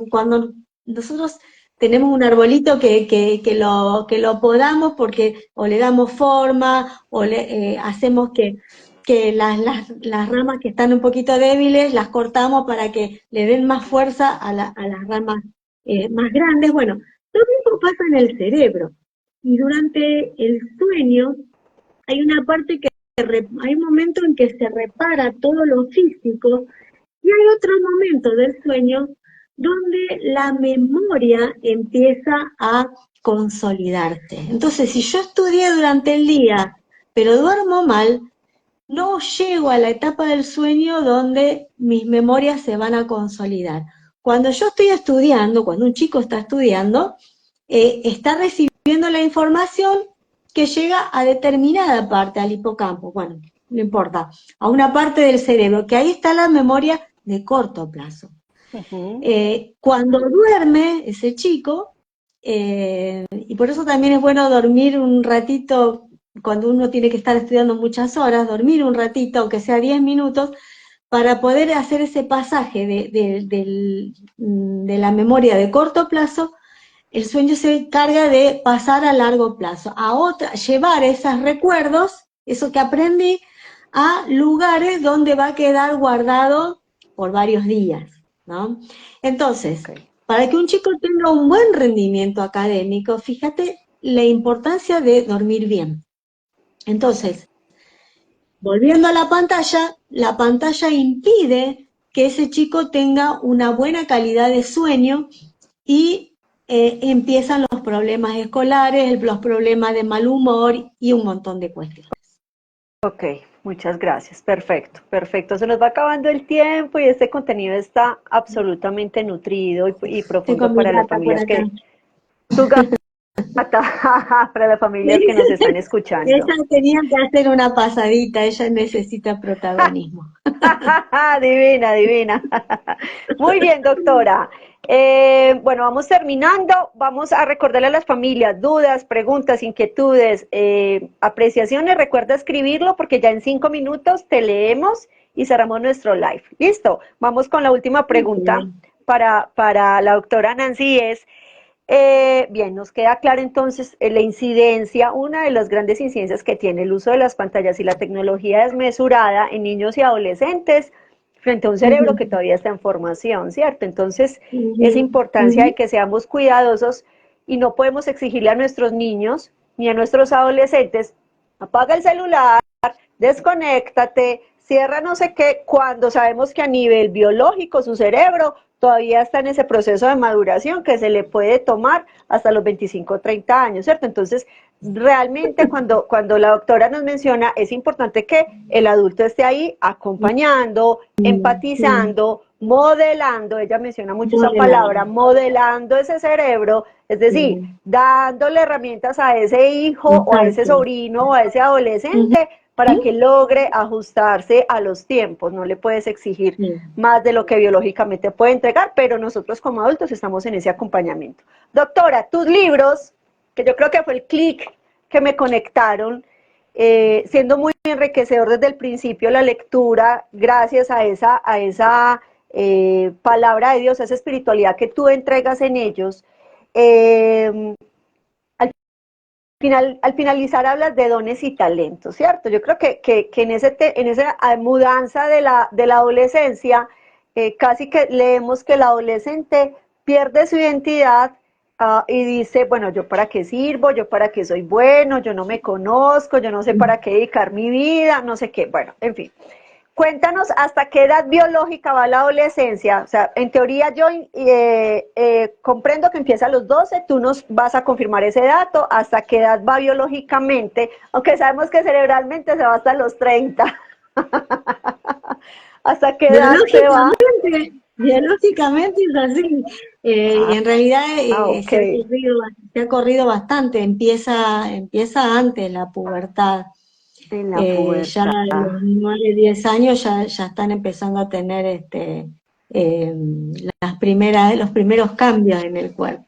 cuando nosotros tenemos un arbolito que lo podamos porque o le damos forma o hacemos que las ramas que están un poquito débiles las cortamos para que le den más fuerza a las ramas más grandes. Bueno, lo mismo pasa en el cerebro. Y durante el sueño hay una parte hay un momento en que se repara todo lo físico, y hay otro momento del sueño donde la memoria empieza a consolidarse. Entonces, si yo estudié durante el día, pero duermo mal, no llego a la etapa del sueño donde mis memorias se van a consolidar. Cuando yo estoy estudiando, cuando un chico está estudiando, está recibiendo la información que llega a determinada parte, al hipocampo, bueno, no importa, a una parte del cerebro, que ahí está la memoria de corto plazo. Cuando duerme ese chico, y por eso también es bueno dormir un ratito, cuando uno tiene que estar estudiando muchas horas, dormir un ratito, aunque sea 10 minutos, para poder hacer ese pasaje de la memoria de corto plazo. El sueño se encarga de pasar a largo plazo, llevar esos recuerdos, eso que aprendí, a lugares donde va a quedar guardado por varios días, ¿no? Entonces, para que un chico tenga un buen rendimiento académico, fíjate la importancia de dormir bien. Entonces, volviendo a la pantalla impide que ese chico tenga una buena calidad de sueño, y empiezan los problemas escolares, los problemas de mal humor y un montón de cuestiones. Ok, muchas gracias. Perfecto, perfecto. Se nos va acabando el tiempo y este contenido está absolutamente nutrido y Estoy profundo con mi para las gata por familias acá. que... Tu gata, para las familias que nos están escuchando. Ella tenía que hacer una pasadita, ella necesita protagonismo. Divina, divina. Muy bien, doctora. Bueno, vamos terminando. Vamos a recordarle a las familias dudas, preguntas, inquietudes, apreciaciones. Recuerda escribirlo porque ya en 5 minutos te leemos y cerramos nuestro live. Listo. Vamos con la última pregunta para la doctora Nancy. Bien, nos queda claro entonces la incidencia, una de las grandes incidencias que tiene el uso de las pantallas y la tecnología desmesurada en niños y adolescentes frente a un cerebro que todavía está en formación, ¿cierto? Entonces, esa Ujú, importancia ujú, de que seamos cuidadosos y no podemos exigirle a nuestros niños ni a nuestros adolescentes, apaga el celular, desconéctate, cierra no sé qué, cuando sabemos que a nivel biológico su cerebro todavía está en ese proceso de maduración que se le puede tomar hasta los 25 o 30 años, ¿cierto? Entonces, realmente cuando la doctora nos menciona, es importante que el adulto esté ahí acompañando, sí, empatizando, modelando, ella menciona mucho esa modelado, palabra, modelando ese cerebro, es decir, sí, dándole herramientas a ese hijo o a ese exacto. sobrino o a ese Ujú, adolescente para que logre ajustarse a los tiempos. No le puedes exigir sí. más de lo que biológicamente puede entregar, pero nosotros como adultos estamos en ese acompañamiento. Doctora, tus libros, que yo creo que fue el clic que me conectaron, siendo muy enriquecedor desde el principio la lectura, gracias a esa palabra de Dios, a esa espiritualidad que tú entregas en ellos. Eh, al finalizar hablas de dones y talentos, ¿cierto? Yo creo que en esa mudanza de la adolescencia, casi que leemos que el adolescente pierde su identidad y dice, bueno, yo para qué sirvo, yo para qué soy bueno, yo no me conozco, yo no sé para qué dedicar mi vida, no sé qué, bueno, en fin. Cuéntanos hasta qué edad biológica va la adolescencia. O sea, en teoría yo comprendo que empieza a los 12, tú nos vas a confirmar ese dato, hasta qué edad va biológicamente, aunque sabemos que cerebralmente se va hasta los 30. ¿Hasta qué edad se va? Biológicamente es así. Y en realidad Ok, se ha corrido bastante, empieza antes la pubertad. en la Ya pubertad. a los 9, 10 años ya están empezando a tener eh, los primeros cambios en el cuerpo.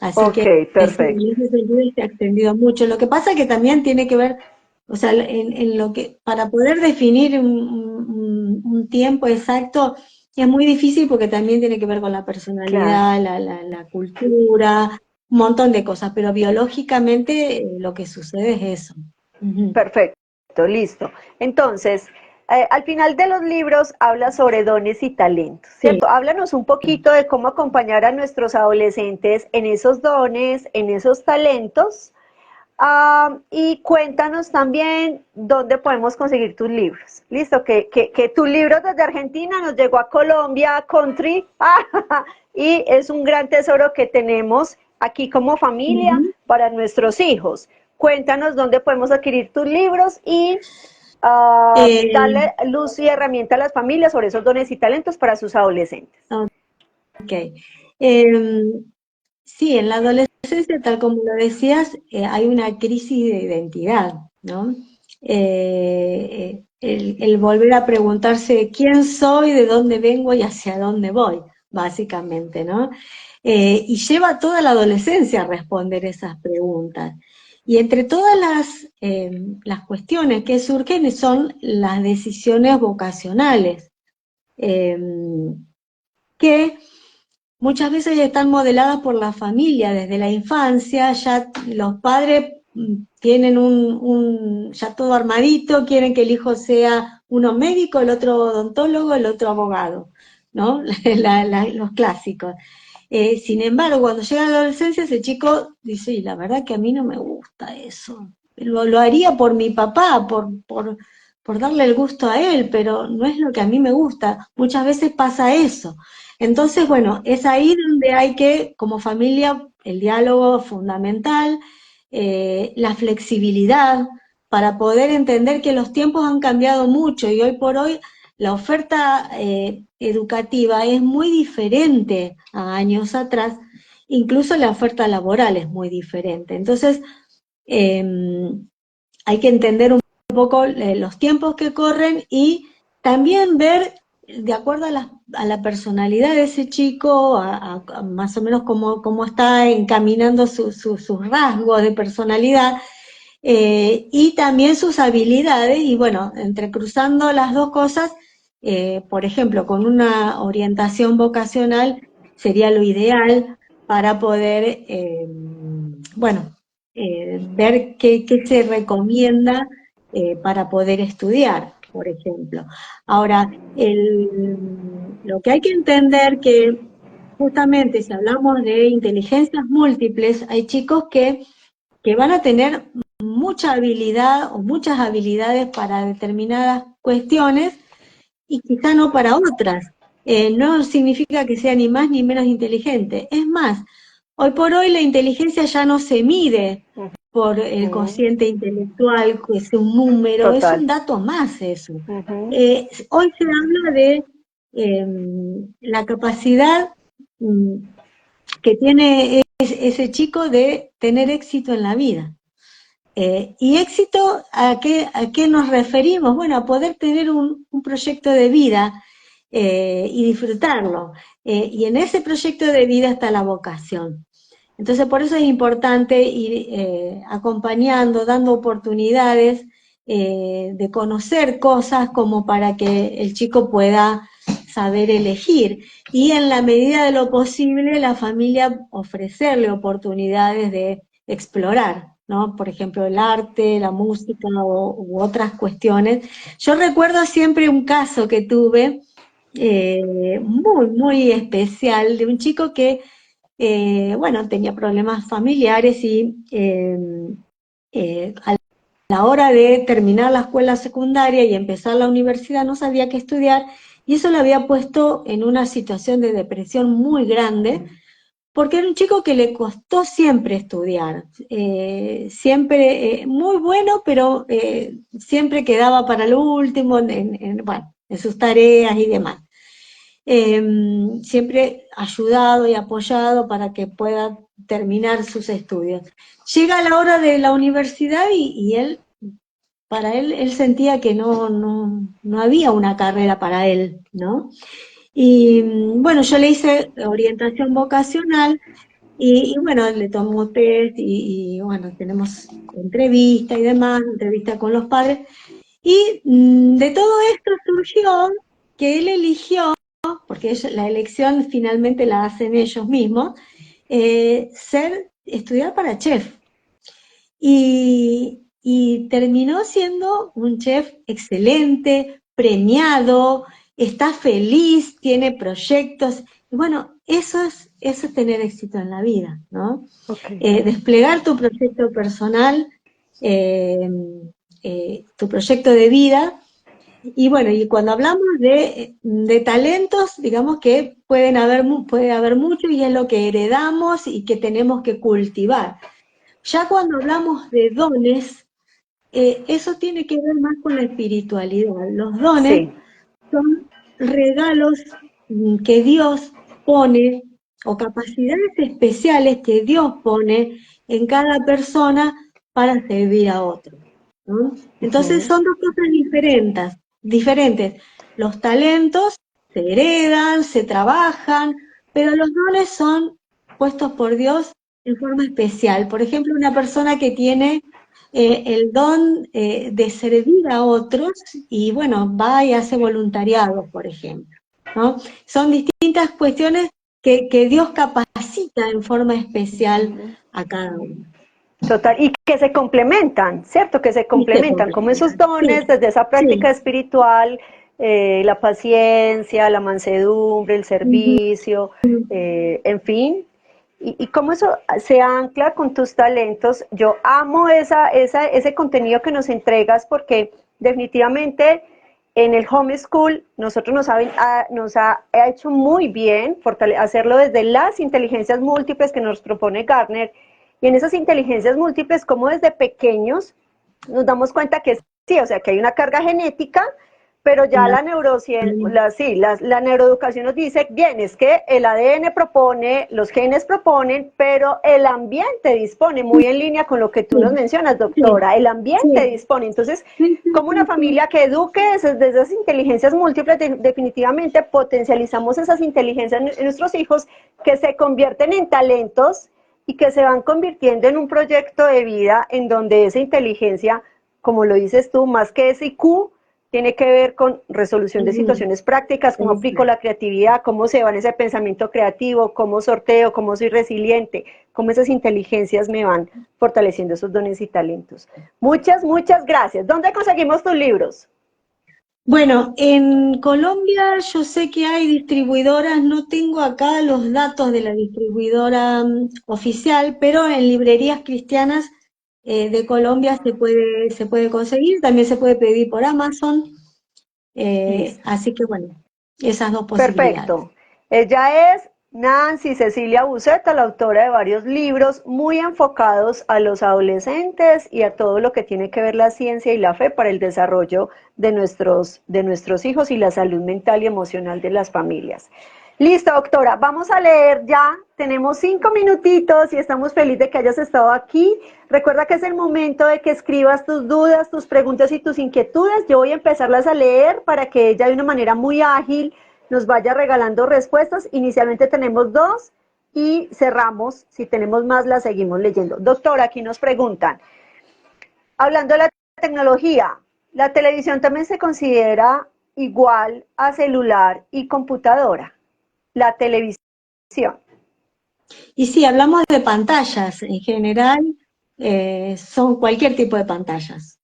Así Ok, que sí, perfecto. en ese sentido se ha extendido mucho. Lo que pasa es que también tiene que ver, o sea, en lo que, para poder definir un tiempo exacto, es muy difícil porque también tiene que ver con la Claro, personalidad, la cultura, un montón de cosas, pero biológicamente lo que sucede es eso. Ujú. perfecto, listo. Entonces, al final de los libros habla sobre dones y talentos, Sí. ¿cierto? Háblanos un poquito de cómo acompañar a nuestros adolescentes en esos dones, en esos talentos, y cuéntanos también dónde podemos conseguir tus libros. Listo, que tu libro desde Argentina nos llegó a Colombia, Country, y es un gran tesoro que tenemos aquí como familia Ujú. para nuestros hijos. Cuéntanos dónde podemos adquirir tus libros y Eh, darle luz y herramienta a las familias sobre esos dones y talentos para sus adolescentes. ok. Em, sí, en la adolescencia, tal como lo decías, hay una crisis de identidad, ¿no? El volver a preguntarse quién soy, de dónde vengo y hacia dónde voy, básicamente, ¿no? Y lleva toda la adolescencia a responder esas preguntas. Y entre todas las cuestiones que surgen son las decisiones vocacionales, que muchas veces están modeladas por la familia desde la infancia, ya los padres tienen ya todo armadito, quieren que el hijo sea uno médico, el otro odontólogo, el otro abogado, ¿no? Los clásicos. Sin embargo, cuando llega a la adolescencia, ese chico dice, y la verdad que a mí no me gusta eso. Lo haría por mi papá, por darle el gusto a él, pero no es lo que a mí me gusta. Muchas veces pasa eso. Entonces, bueno, es ahí donde hay que, como familia, el diálogo fundamental, la flexibilidad, para poder entender que los tiempos han cambiado mucho y hoy por hoy la oferta educativa es muy diferente a años atrás, incluso la oferta laboral es muy diferente. Entonces, eh, hay que entender un poco los tiempos que corren y también ver, de acuerdo a la personalidad de ese chico, a más o menos cómo está encaminando sus rasgos de personalidad, y también sus habilidades, y bueno, entrecruzando las dos cosas, por ejemplo, con una orientación vocacional sería lo ideal para poder, bueno, ver qué se recomienda para poder estudiar. por ejemplo. Ahora, lo que hay que entender que justamente si hablamos de inteligencias múltiples, hay chicos que van a tener mucha habilidad o muchas habilidades para determinadas cuestiones y quizá no para otras. No significa que sea ni más ni menos inteligente. Es más, hoy por hoy la inteligencia ya no se mide por el cociente intelectual, que es un número, es un Total. dato más eso. Hoy se habla de la capacidad que tiene ese chico de tener éxito en la vida. ¿Y éxito a qué nos referimos? Bueno, a poder tener un proyecto de vida y disfrutarlo. Y en ese proyecto de vida está la vocación. Entonces, por eso es importante ir acompañando, dando oportunidades de conocer cosas como para que el chico pueda saber elegir. Y en la medida de lo posible, la familia ofrecerle oportunidades de explorar, ¿no? Por ejemplo, el arte, la música u otras cuestiones. Yo recuerdo siempre un caso que tuve muy, muy especial de un chico que, bueno, tenía problemas familiares y a la hora de terminar la escuela secundaria y empezar la universidad no sabía qué estudiar y eso lo había puesto en una situación de depresión muy grande porque era un chico que le costó siempre estudiar, siempre muy bueno, pero siempre quedaba para lo último bueno, en sus tareas y demás. Siempre ayudado y apoyado para que pueda terminar sus estudios. Llega la hora de la universidad y él, para él sentía que no había una carrera para él, ¿no? Y bueno, yo le hice orientación vocacional y bueno, le tomó test y bueno, tenemos entrevista y demás, entrevista con los padres. Y de todo esto surgió que él eligió, porque la elección finalmente la hacen ellos mismos, estudiar para chef. Y terminó siendo un chef excelente, premiado, está feliz, tiene proyectos. Y bueno, eso es tener éxito en la vida, ¿no? Okay. Desplegar tu proyecto personal, eh, tu proyecto de vida. Y bueno, y cuando hablamos de talentos, digamos que puede haber mucho y es lo que heredamos y que tenemos que cultivar. Ya cuando hablamos de dones, eso tiene que ver más con la espiritualidad. Los dones Sí. son regalos que Dios pone o capacidades especiales que Dios pone en cada persona para servir a otro, ¿no? Entonces son dos cosas diferentes. Los talentos se heredan, se trabajan, pero los dones son puestos por Dios en forma especial. Por ejemplo, una persona que tiene el don de servir a otros y bueno, va y hace voluntariado, por ejemplo, ¿no? Son distintas cuestiones que Dios capacita en forma especial a cada uno. Total, y que se complementan, ¿cierto? Que se Y se complementan, como esos complementan. dones Sí, desde esa práctica sí. espiritual, la paciencia, la mansedumbre, el Ujú, servicio, en fin, y cómo eso se ancla con tus talentos. Yo amo ese contenido que nos entregas porque definitivamente en el homeschool nosotros nos ha hecho muy bien hacerlo desde las inteligencias múltiples que nos propone Gardner y en esas inteligencias múltiples, como desde pequeños nos damos cuenta que sí, o sea, que hay una carga genética, pero ya la- la la neuroeducación nos dice, bien, es que el ADN propone, los genes proponen, pero el ambiente dispone, muy en línea con lo que tú nos sí, mencionas, sí, doctora, el ambiente sí, dispone. Entonces, sí, sí, como una sí, sí. familia que eduque desde esas inteligencias múltiples, definitivamente potencializamos esas inteligencias en nuestros hijos que se convierten en talentos y que se van convirtiendo en un proyecto de vida en donde esa inteligencia, como lo dices tú, más que ese IQ, tiene que ver con resolución de Ujú, situaciones prácticas, cómo aplico exacto. la creatividad, cómo se va en ese pensamiento creativo, cómo sorteo, cómo soy resiliente, cómo esas inteligencias me van fortaleciendo esos dones y talentos. Muchas, muchas gracias. ¿Dónde conseguimos tus libros? Bueno, en Colombia yo sé que hay distribuidoras, no tengo acá los datos de la distribuidora oficial, pero en librerías cristianas de Colombia se puede conseguir, también se puede pedir por Amazon, Listo. así que bueno, esas dos posibilidades. Perfecto. Ella es Nancy Cecilia Buceta, la autora de varios libros muy enfocados a los adolescentes y a todo lo que tiene que ver la ciencia y la fe para el desarrollo de nuestros hijos y la salud mental y emocional de las familias. Listo, doctora, vamos a leer ya. Tenemos 5 minutitos y estamos felices de que hayas estado aquí. Recuerda que es el momento de que escribas tus dudas, tus preguntas y tus inquietudes. Yo voy a empezarlas a leer para que ella de una manera muy ágil nos vaya regalando respuestas. Inicialmente tenemos 2 y cerramos. Si tenemos más, las seguimos leyendo. Doctora, aquí nos preguntan, hablando de la tecnología, ¿la televisión también se considera igual a celular y computadora? La televisión. Y si hablamos de pantallas, en general son cualquier tipo de pantallas.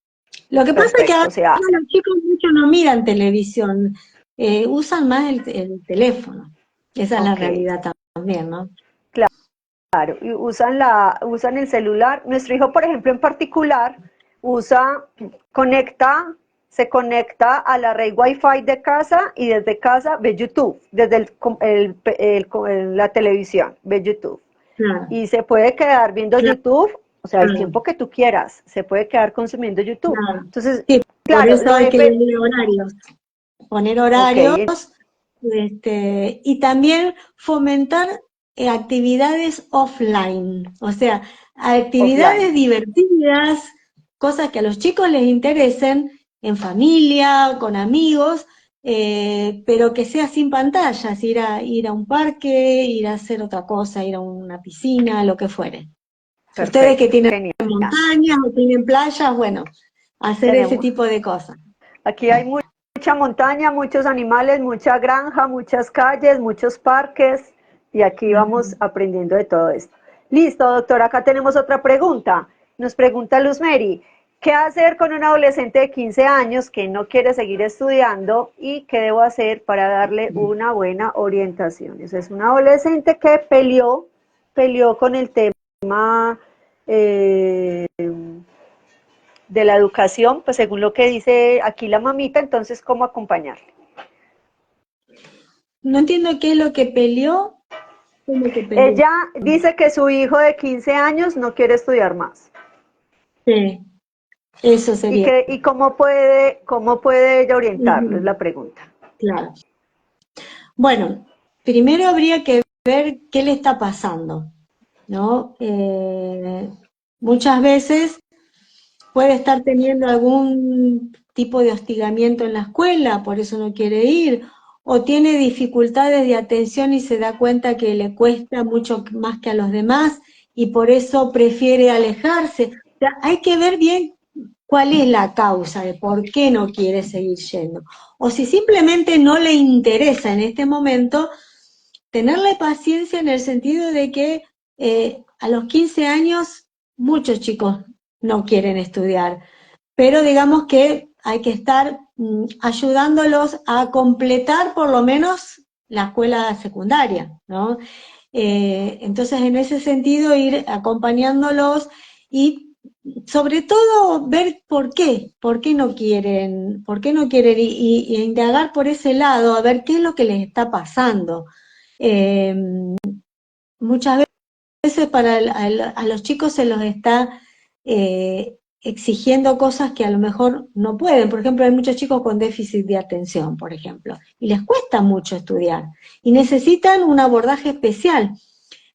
Lo que pasa es que ahora Perfecto, o sea, los chicos mucho no miran televisión, usan más el teléfono. Esa es la ok, realidad también, ¿no? claro, y usan el celular. Nuestro hijo, por ejemplo, en particular, usa, conecta, se conecta a la red Wi-Fi de casa y desde casa ve YouTube, desde la televisión, ve YouTube. Claro, Y se puede quedar viendo claro, YouTube, o sea, el claro, tiempo que tú quieras, se puede quedar consumiendo YouTube. claro. Entonces, Sí, por claro, eso hay que poner ok, horarios, y también fomentar actividades offline, o sea, actividades offline. divertidas, cosas que a los chicos les interesen, en familia, con amigos, pero que sea sin pantallas, ir a un parque, ir a hacer otra cosa, ir a una piscina, lo que fuere. Ustedes que Perfecto, tienen genial. montañas o tienen playas, bueno, hacer ese Tenemos, tipo de cosas. aquí hay mucha montaña, muchos animales, mucha granja, muchas calles, muchos parques y aquí vamos aprendiendo de todo esto. Listo, doctor, acá tenemos otra pregunta. Nos pregunta Luz Mary, ¿qué hacer con un adolescente de 15 años que no quiere seguir estudiando y qué debo hacer para darle una buena orientación? Ese es un adolescente que peleó con el tema eh, de la educación, pues según lo que dice aquí la mamita, entonces, ¿cómo acompañarle? No entiendo qué es lo que peleó, como que peleó. Ella dice que su hijo de 15 años no quiere estudiar más. Sí, eso ¿Y, sería. que, y cómo puede ella orientarlo? Es Ujú, la pregunta. claro. Bueno, primero habría que ver qué le está pasando, ¿no? Muchas veces puede estar teniendo algún tipo de hostigamiento en la escuela, por eso no quiere ir, o tiene dificultades de atención y se da cuenta que le cuesta mucho más que a los demás y por eso prefiere alejarse. O sea, hay que ver bien cuál es la causa de por qué no quiere seguir yendo. O si simplemente no le interesa en este momento, tenerle paciencia en el sentido de que a los 15 años muchos chicos no quieren estudiar, pero digamos que hay que estar ayudándolos a completar por lo menos la escuela secundaria, ¿no? Entonces, en ese sentido, ir acompañándolos y sobre todo ver por qué no quieren, y indagar por ese lado, a ver qué es lo que les está pasando. Eh, Muchas veces a los chicos se los está exigiendo cosas que a lo mejor no pueden. Por ejemplo, hay muchos chicos con déficit de atención, por ejemplo, y les cuesta mucho estudiar y necesitan un abordaje especial.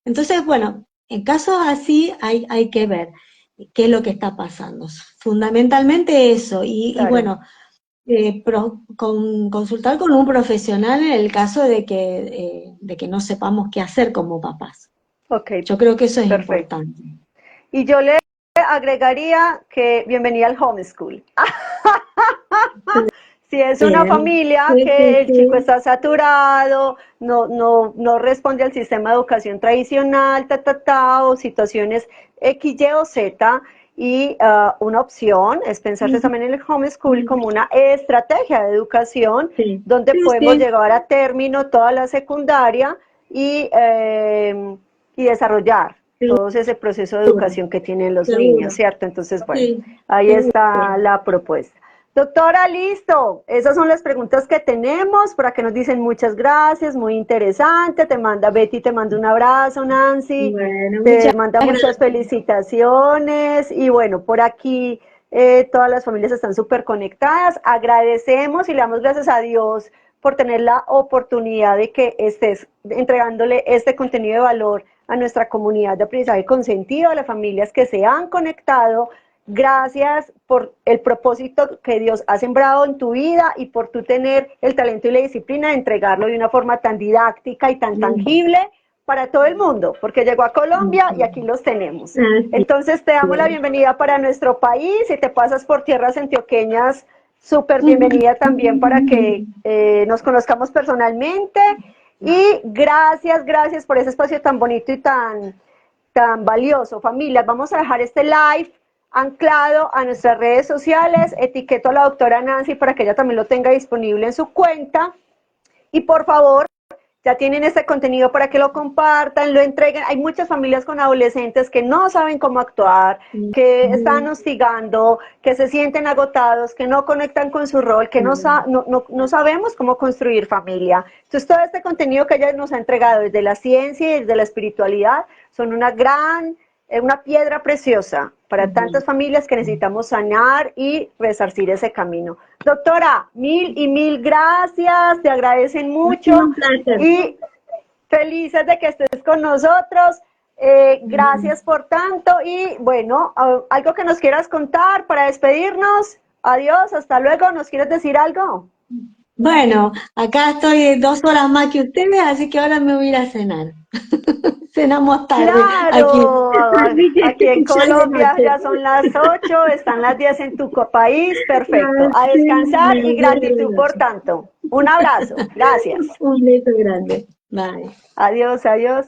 Entonces, bueno, en casos así hay que ver qué es lo que está pasando. Fundamentalmente eso, y Claro. bueno, consultar con un profesional en el caso de que no sepamos qué hacer como papás. Ok, Yo creo que eso es perfecto. importante. Y yo le agregaría que bienvenida al homeschool. Si es una Bien, familia sí, sí, que el chico sí, está saturado, no responde al sistema de educación tradicional, o situaciones X, Y o Z, y una opción es pensarse también en el homeschool como una estrategia de educación donde podemos llevar a término toda la secundaria y desarrollar todo ese proceso de educación que tienen los niños, ¿cierto? Entonces, bueno, ahí está la propuesta. Doctora, listo. Esas son las preguntas que tenemos. Por acá nos dicen muchas gracias, muy interesante. Te manda Betty, te manda un abrazo, Nancy. Bueno, te manda muchas felicitaciones. Y bueno, por aquí todas las familias están súper conectadas. Agradecemos y le damos gracias a Dios por tener la oportunidad de que estés entregándole este contenido de valor a nuestra comunidad de aprendizaje consentido, a las familias que se han conectado. Gracias por el propósito que Dios ha sembrado en tu vida y por tú tener el talento y la disciplina de entregarlo de una forma tan didáctica y tan tangible para todo el mundo, porque llegó a Colombia y aquí los tenemos. Entonces te damos la bienvenida para nuestro país. Si te pasas por tierras antioqueñas, súper bienvenida también para que nos conozcamos personalmente. Y gracias por ese espacio tan bonito y tan valioso. Familias, vamos a dejar este live anclado a nuestras redes sociales. Etiqueto a la doctora Nancy para que ella también lo tenga disponible en su cuenta. Y por favor, ya tienen este contenido para que lo compartan, lo entreguen. Hay muchas familias con adolescentes que no saben cómo actuar, que están hostigando, que se sienten agotados, que no conectan con su rol, que no sabemos cómo construir familia. Entonces, todo este contenido que ella nos ha entregado desde la ciencia y desde la espiritualidad son una piedra preciosa para tantas familias que necesitamos sanar y resarcir ese camino. Doctora, mil y mil gracias, te agradecen mucho y felices de que estés con nosotros. Gracias por tanto y bueno, algo que nos quieras contar para despedirnos. Adiós, hasta luego. ¿Nos quieres decir algo? Bueno, acá estoy 2 horas más que ustedes, así que ahora me voy a ir a cenar. Cenamos tarde. Claro, aquí en Colombia ya son las 8, están las 10 en tu país, perfecto. A descansar y gratitud por tanto. Un abrazo, gracias. Un beso grande. Bye. Adiós, adiós.